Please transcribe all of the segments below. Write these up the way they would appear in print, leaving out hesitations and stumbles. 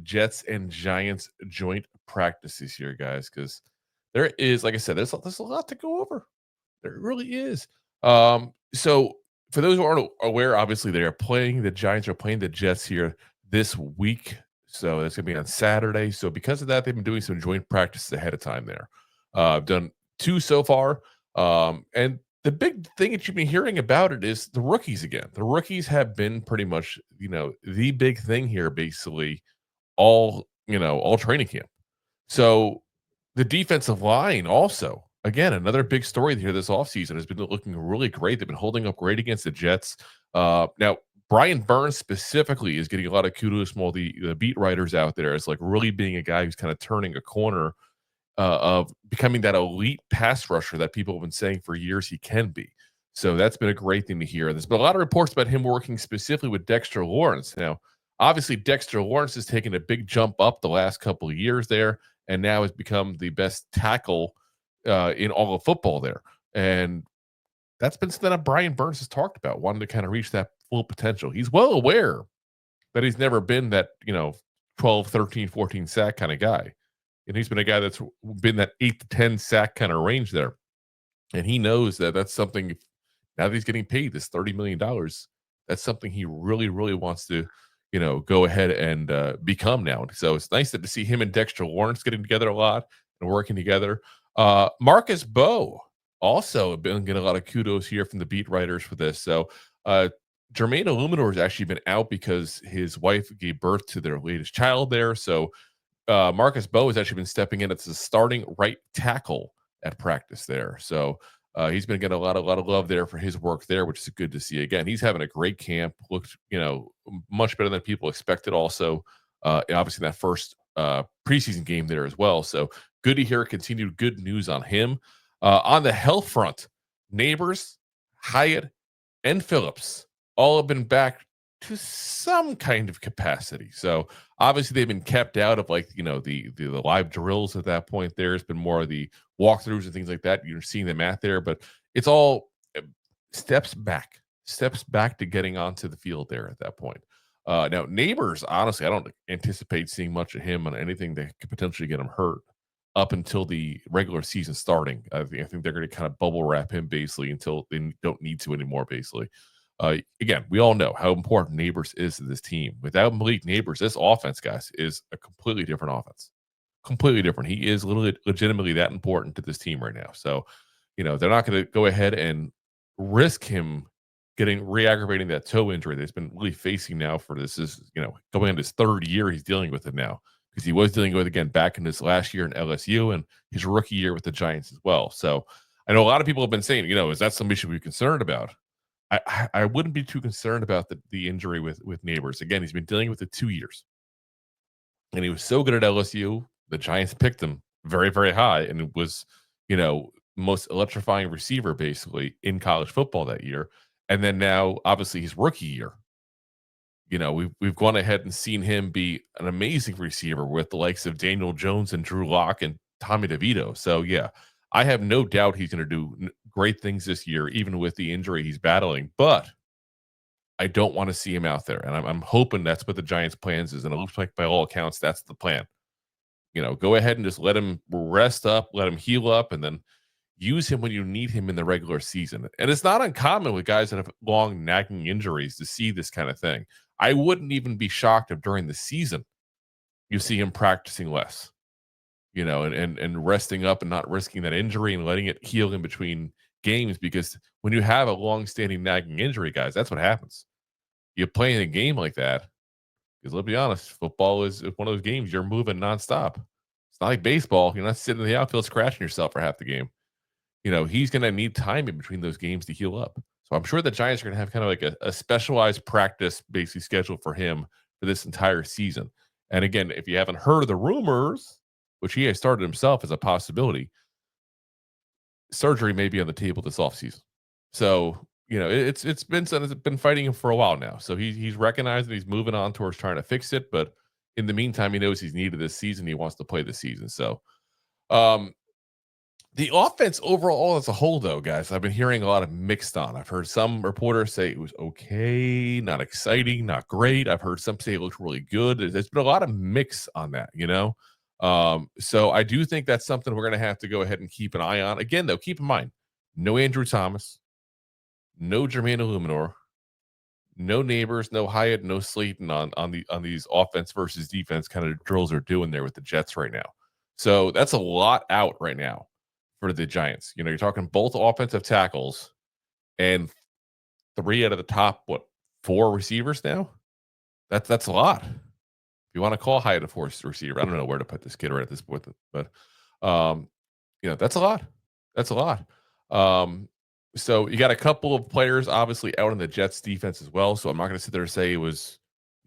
Jets and Giants joint practices here, guys, because there is, like I said, there's a lot to go over. There really is. So for those who aren't aware, obviously the Giants are playing the Jets here this week. So it's gonna be on Saturday. So because of that, they've been doing some joint practices ahead of time there. I've done two so far. And the big thing that you've been hearing about it is the rookies again. The rookies have been pretty much, the big thing here, basically, all training camp. So the defensive line also, again, another big story here this offseason has been looking really great. They've been holding up great against the Jets. Now, Brian Burns specifically is getting a lot of kudos from all the beat writers out there as like really being a guy who's kind of turning a corner of becoming that elite pass rusher that people have been saying for years he can be. So that's been a great thing to hear. There's been a lot of reports about him working specifically with Dexter Lawrence. Now, obviously, Dexter Lawrence has taken a big jump up the last couple of years there, and now has become the best tackle in all of football there. And that's been something that Brian Burns has talked about, wanting to kind of reach that full potential. He's well aware that he's never been that, 12, 13, 14 sack kind of guy. And he's been a guy that's been that 8 to 10 sack kind of range there. And he knows that that's something, now that he's getting paid this $30 million, that's something he really, really wants to, go ahead and become now. So it's nice to see him and Dexter Lawrence getting together a lot and working together. Marcus Baugh also been getting a lot of kudos here from the beat writers for this. So Jermaine Eluemunor has actually been out because his wife gave birth to their latest child there. So Marcus Baugh has actually been stepping in as the starting right tackle at practice there. So he's been getting a lot of love there for his work there, which is good to see. Again, he's having a great camp. Looked, much better than people expected. Also, obviously that first preseason game there as well. So good to hear continued good news on him. On the health front, Nabors, Hyatt, and Phillips all have been back to some kind of capacity. So obviously they've been kept out of the live drills at that point. There's been more of the walkthroughs and things like that. You're seeing them at there, but it's all steps back to getting onto the field there at that point. Now Nabors, honestly, I don't anticipate seeing much of him on anything that could potentially get him hurt up until the regular season starting. I think they're going to kind of bubble wrap him basically until they don't need to anymore, basically. Again, we all know how important Nabors is to this team. Without Malik Nabors, this offense, guys, is a completely different offense. Completely different. He is legitimately that important to this team right now. So, they're not going to go ahead and risk him re-aggravating that toe injury that he's been really facing now for this is, going into his third year, he's dealing with it now because he was dealing with it again back in his last year in LSU and his rookie year with the Giants as well. So I know a lot of people have been saying, is that somebody should be concerned about? I wouldn't be too concerned about the injury with Nabors. Again, he's been dealing with it 2 years. And he was so good at LSU, the Giants picked him very, very high. And it was, most electrifying receiver basically in college football that year. And then now, obviously, his rookie year, we've gone ahead and seen him be an amazing receiver with the likes of Daniel Jones and Drew Lock and Tommy DeVito. So, yeah, I have no doubt he's going to do great things this year, even with the injury he's battling. But I don't want to see him out there. And I'm hoping that's what the Giants' plans is. And it looks like, by all accounts, that's the plan. Go ahead and just let him rest up, let him heal up, and then use him when you need him in the regular season. And it's not uncommon with guys that have long nagging injuries to see this kind of thing. I wouldn't even be shocked if during the season you see him practicing less, and resting up and not risking that injury and letting it heal in between games. Because when you have a long-standing nagging injury, guys, that's what happens. You play in a game like that, because let's be honest, football is one of those games you're moving nonstop. It's not like baseball. You're not sitting in the outfield scratching yourself for half the game. He's going to need time in between those games to heal up. So I'm sure the Giants are going to have kind of like a specialized practice basically scheduled for him for this entire season. And again, if you haven't heard of the rumors, which he has started himself as a possibility, surgery may be on the table this offseason. So, it's been fighting him for a while now. So he's recognized that he's moving on towards trying to fix it. But in the meantime, he knows he's needed this season. He wants to play this season. So, The offense overall as a whole, though, guys, I've been hearing a lot of mixed on. I've heard some reporters say it was okay, not exciting, not great. I've heard some say it looked really good. There's been a lot of mix on that, you know? So I do think that's something we're going to have to go ahead and keep an eye on. Again, though, keep in mind, no Andrew Thomas, no Jermaine Eluemunor, no Neighbors, no Hyatt, no Slayton on these offense versus defense kind of drills they're doing there with the Jets right now. So that's a lot out right now for the Giants. You know, you're talking both offensive tackles and three out of the top four receivers now. That's a lot. If you want to call Hyatt a fourth receiver, I don't know where to put this kid right at this point, but um, that's a lot. That's a lot. Um, so you got a couple of players obviously out in the Jets defense as well. So I'm not going to sit there and say it was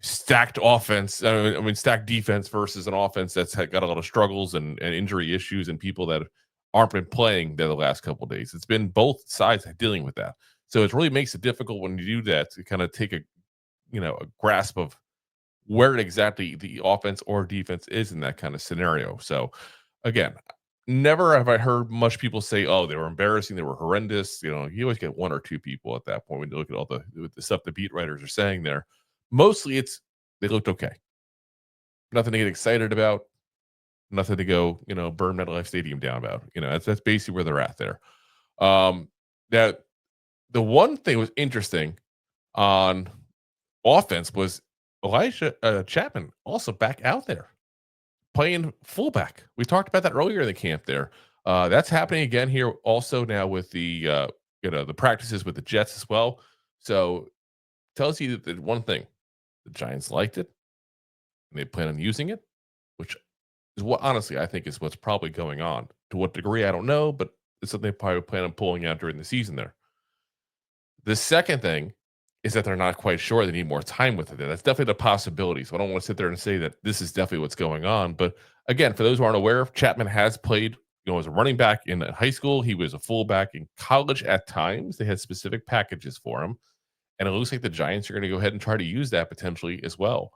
stacked offense. I mean, stacked defense versus an offense that's got a lot of struggles and injury issues and people that aren't been playing there the last couple of days. It's been both sides dealing with that. So it really makes it difficult when you do that to kind of take a grasp of where exactly the offense or defense is in that kind of scenario. So again, never have I heard much people say, "Oh, they were embarrassing, they were horrendous." You know, you always get one or two people at that point when you look at all the stuff the beat writers are saying there. Mostly, it's they looked okay. Nothing to get excited about. Nothing to go, burn MetLife Stadium down about. That's basically where they're at there. Now, the one thing was interesting on offense was Elijah Chapman also back out there playing fullback. We talked about that earlier in the camp there. That's happening again here also now with the practices with the Jets as well. So tells you that one thing, the Giants liked it and they plan on using it, which is what honestly I think is what's probably going on. To what degree, I don't know, but it's something they probably plan on pulling out during the season there. The second thing is that they're not quite sure. They need more time with it. That's definitely the possibility. So I don't want to sit there and say that this is definitely what's going on. But again, for those who aren't aware, Chapman has played, as a running back in high school. He was a fullback in college at times. They had specific packages for him. And it looks like the Giants are going to go ahead and try to use that potentially as well.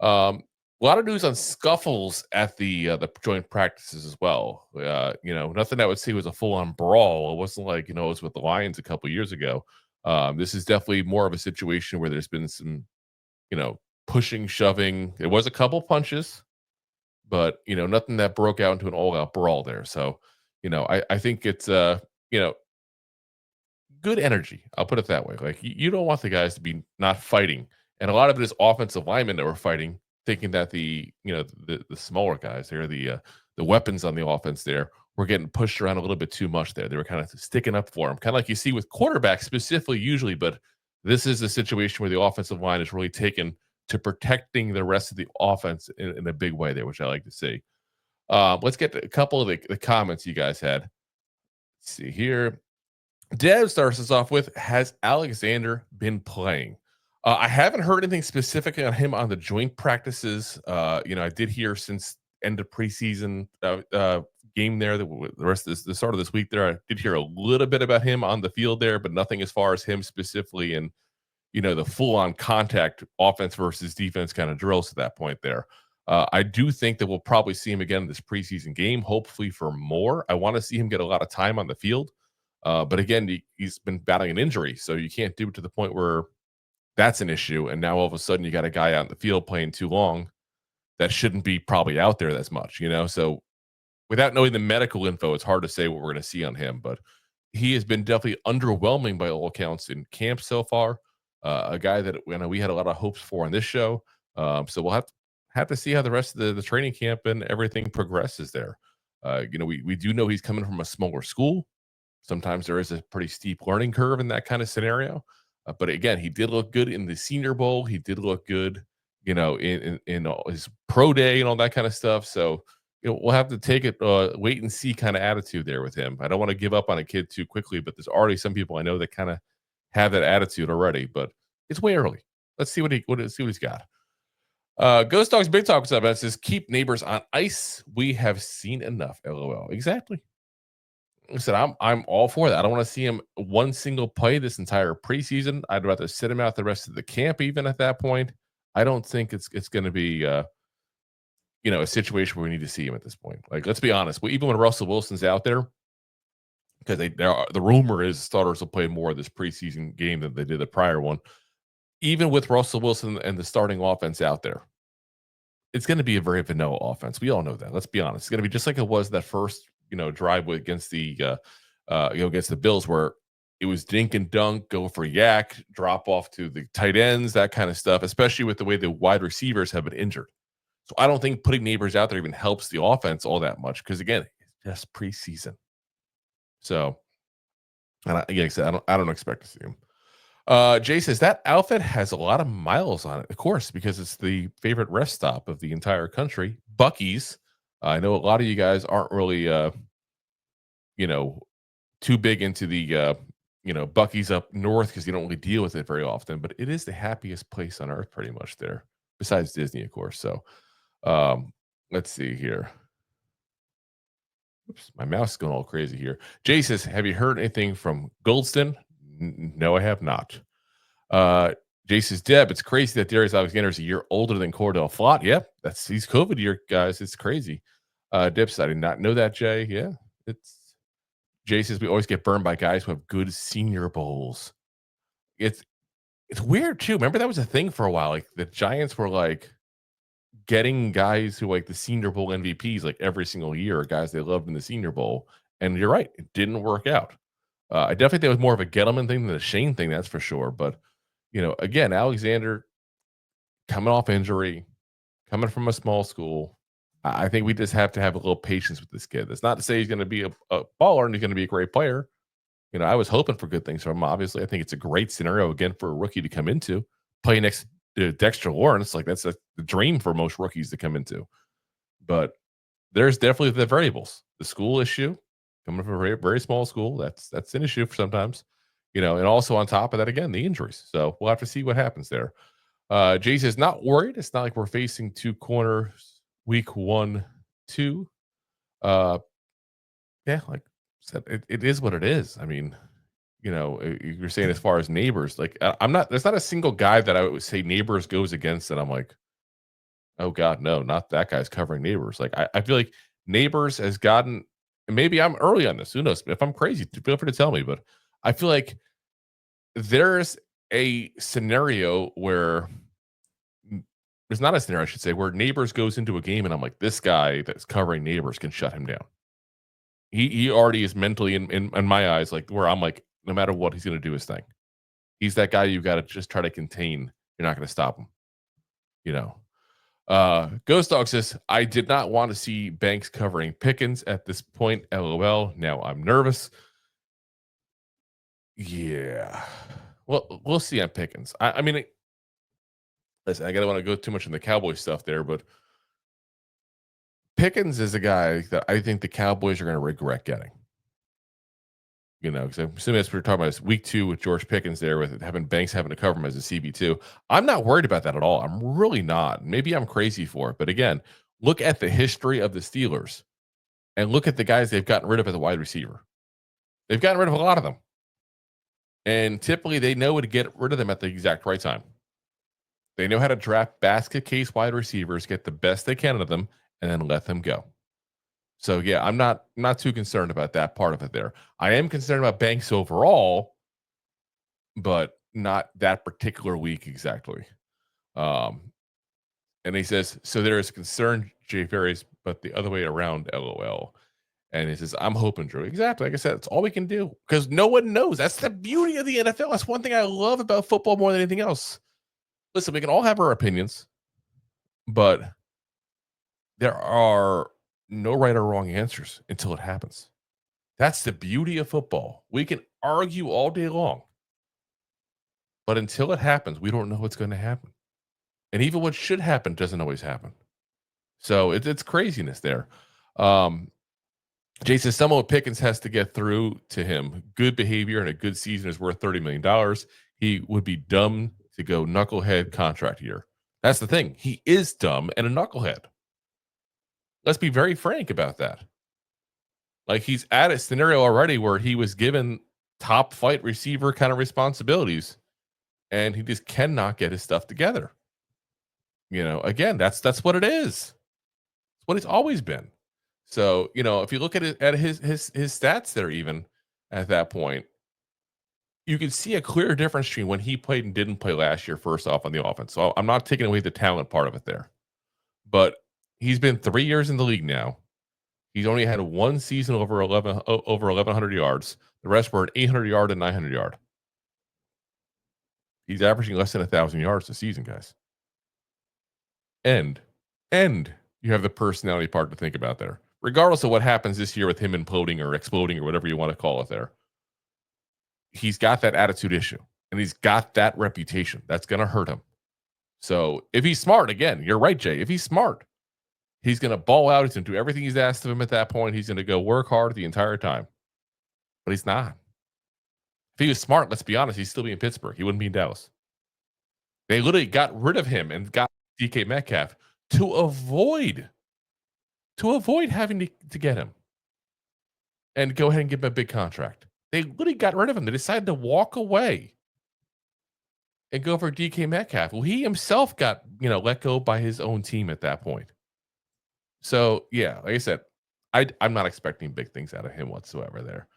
A lot of news on scuffles at the joint practices as well. Nothing I would say was a full on brawl. It wasn't like it was with the Lions a couple years ago. This is definitely more of a situation where there's been some, pushing, shoving. There was a couple punches, but nothing that broke out into an all out brawl there. So, I think it's good energy. I'll put it that way. Like you don't want the guys to be not fighting, and a lot of it is offensive linemen that were fighting, thinking that the smaller guys, they're the weapons on the offense there, were getting pushed around a little bit too much there. They were kind of sticking up for them, kind of like you see with quarterbacks specifically usually, but this is a situation where the offensive line is really taken to protecting the rest of the offense in a big way there, which I like to see. Let's get to a couple of the comments you guys had. Let's see here. Dev starts us off with, has Alexander been playing? I haven't heard anything specifically on him on the joint practices. I did hear since end of preseason game there, the rest of the start of this week there, I did hear a little bit about him on the field there, but nothing as far as him specifically and, the full on contact offense versus defense kind of drills to that point there. I do think that we'll probably see him again in this preseason game, hopefully for more. I want to see him get a lot of time on the field. But again, he's been battling an injury, so you can't do it to the point where that's an issue. And now all of a sudden you got a guy out in the field playing too long that shouldn't be probably out there as much, So without knowing the medical info, it's hard to say what we're going to see on him. But he has been definitely underwhelming by all accounts in camp so far. A guy that we had a lot of hopes for on this show. So we'll have to see how the rest of the training camp and everything progresses there. We do know he's coming from a smaller school. Sometimes there is a pretty steep learning curve in that kind of scenario. But again, he did look good in the Senior Bowl. He did look good, in all his pro day and all that kind of stuff. So, we'll have to take it, wait and see kind of attitude there with him. I don't want to give up on a kid too quickly, but there's already some people I know that kind of have that attitude already. But it's way early. Let's see what he's got. Ghost Dogs Big Talk, what's up? That says keep Neighbors on ice. We have seen enough. LOL. Exactly. I said I'm all for that. I don't want to see him one single play this entire preseason. I'd rather sit him out the rest of the camp. Even at that point, I don't think it's going to be a situation where we need to see him at this point. Like, let's be honest. Even when Russell Wilson's out there, because the rumor is starters will play more of this preseason game than they did the prior one. Even with Russell Wilson and the starting offense out there, it's going to be a very vanilla offense. We all know that. Let's be honest. It's going to be just like it was that first, drive against against the Bills, where it was dink and dunk, go for yak, drop off to the tight ends, that kind of stuff. Especially with the way the wide receivers have been injured. So I don't think putting Neighbors out there even helps the offense all that much because again, it's just preseason. So, and like I said, I don't expect to see him. Jay says that outfit has a lot of miles on it, of course, because it's the favorite rest stop of the entire country, Bucky's. I know a lot of you guys aren't really, you know, too big into the, Bucky's up north because you don't really deal with it very often. But it is the happiest place on earth, pretty much there, besides Disney, of course. So, let's see here. Oops, my mouse is going all crazy here. Jay says, "Have you heard anything from Goldston?" No, I have not. Jay says, "Deb, it's crazy that Darius Alexander is a year older than Cordell Flott." Yep, he's COVID year, guys. It's crazy. Deb said, "I did not know that, Jay." Yeah, it's Jay says we always get burned by guys who have good senior bowls. It's it's weird too. Remember that was a thing for a while. Like the Giants were like getting guys who like the Senior Bowl MVPs like every single year, guys they loved in the Senior Bowl. And you're right, it didn't work out. I definitely think it was more of a Gettleman thing than a Shane thing, that's for sure. But again, Alexander coming off injury, coming from a small school. I think we just have to have a little patience with this kid. That's not to say he's going to be a baller and he's going to be a great player. I was hoping for good things from him. Obviously, I think it's a great scenario again for a rookie to come into, play next to Dexter Lawrence. Like that's the dream for most rookies to come into. But there's definitely the variables. The school issue, coming from a very, very small school, that's an issue for sometimes. And also on top of that, again, the injuries. So we'll have to see what happens there. Jay says, not worried. It's not like we're facing two corners week 1, 2. Yeah, like I said, it is what it is. I mean, you're saying as far as Neighbors, like I'm not. There's not a single guy that I would say Neighbors goes against, and I'm like, oh God, no, not that guy's covering Neighbors. Like I feel like Neighbors has gotten. And maybe I'm early on this. Who knows? If I'm crazy, feel free to tell me. But I feel like there's a scenario where there's not a scenario, I should say, where Neighbors goes into a game, and I'm like, this guy that's covering Neighbors can shut him down. He already is mentally in my eyes, like where I'm like, no matter what, he's gonna do his thing. He's that guy you gotta just try to contain. You're not gonna stop him, you know. Ghost Dog says, I did not want to see Banks covering Pickens at this point. LOL. Now I'm nervous. Yeah. Well, we'll see on Pickens. I mean, listen, I don't want to go too much in the Cowboy stuff there, but Pickens is a guy that I think the Cowboys are going to regret getting. Because I'm assuming that's what we're talking about is week 2 with George Pickens there, with having Banks having to cover him as a CB2. I'm not worried about that at all. I'm really not. Maybe I'm crazy for it. But again, look at the history of the Steelers and look at the guys they've gotten rid of at the wide receiver. They've gotten rid of a lot of them. And typically they know how to get rid of them at the exact right time. They know how to draft basket case wide receivers, get the best they can of them, and then let them go. So yeah, I'm not too concerned about that part of it there. I am concerned about Banks overall, but not that particular week exactly. And he says, so there is concern, Jay Ferris, but the other way around, LOL. And he says, I'm hoping, Drew. Exactly. Like I said, it's all we can do because no one knows. That's the beauty of the NFL. That's one thing I love about football more than anything else. Listen, we can all have our opinions, but there are no right or wrong answers until it happens. That's the beauty of football. We can argue all day long, but until it happens, we don't know what's going to happen. And even what should happen doesn't always happen. So it's craziness there. Jason, someone with Pickens has to get through to him. Good behavior and a good season is worth $30 million. He would be dumb to go knucklehead contract year. That's the thing. He is dumb and a knucklehead. Let's be very frank about that. Like he's at a scenario already where he was given top flight receiver kind of responsibilities and he just cannot get his stuff together. Again, that's what it is. It's what it's always been. So, if you look at it at his stats there, even at that point, you can see a clear difference between when he played and didn't play last year, first off, on the offense. So I'm not taking away the talent part of it there. But he's been 3 years in the league now. He's only had one season over 1,100 yards. The rest were an 800 yard and 900 yard. He's averaging less than 1,000 yards a season, guys. And you have the personality part to think about there. Regardless of what happens this year with him imploding or exploding or whatever you want to call it there, he's got that attitude issue and he's got that reputation. That's going to hurt him. So if he's smart, again, you're right, Jay. If he's smart, he's going to ball out. He's going to do everything he's asked of him at that point. He's going to go work hard the entire time. But he's not. If he was smart, let's be honest, he'd still be in Pittsburgh. He wouldn't be in Dallas. They literally got rid of him and got DK Metcalf to avoid having to get him and go ahead and give him a big contract. They literally got rid of him. They decided to walk away and go for DK Metcalf. Well, he himself got, let go by his own team at that point. So, yeah, like I said, I'm not expecting big things out of him whatsoever there.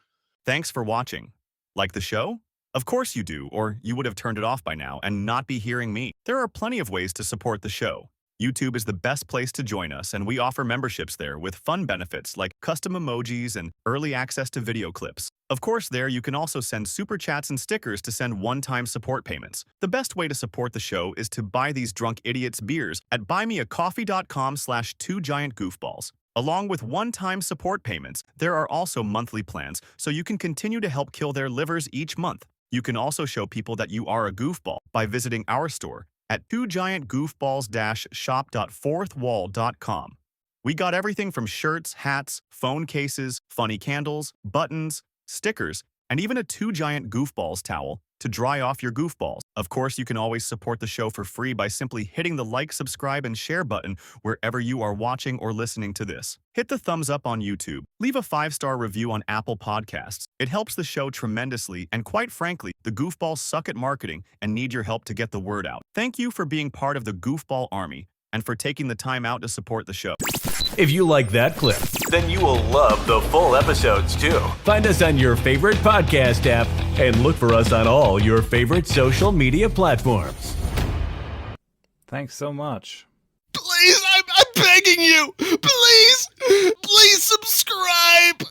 Thanks for watching. Like the show? Of course you do, or you would have turned it off by now and not be hearing me. There are plenty of ways to support the show. YouTube is the best place to join us, and we offer memberships there with fun benefits like custom emojis and early access to video clips. Of course, there you can also send super chats and stickers to send one-time support payments. The best way to support the show is to buy these drunk idiots beers at buymeacoffee.com/2giantgoofballs. Along with one-time support payments, there are also monthly plans, so you can continue to help kill their livers each month. You can also show people that you are a goofball by visiting our store at 2giantgoofballs-shop.fourthwall.com. We got everything from shirts, hats, phone cases, funny candles, buttons, stickers, and even a 2 Giant Goofballs towel to dry off your goofballs. Of course, you can always support the show for free by simply hitting the like, subscribe, and share button wherever you are watching or listening to this. Hit the thumbs up on YouTube. Leave a 5-star review on Apple Podcasts. It helps the show tremendously, and quite frankly, the goofballs suck at marketing and need your help to get the word out. Thank you for being part of the Goofball Army and for taking the time out to support the show. If you like that clip, then you will love the full episodes too. Find us on your favorite podcast app and look for us on all your favorite social media platforms. Thanks so much. Please, I'm begging you. Please subscribe.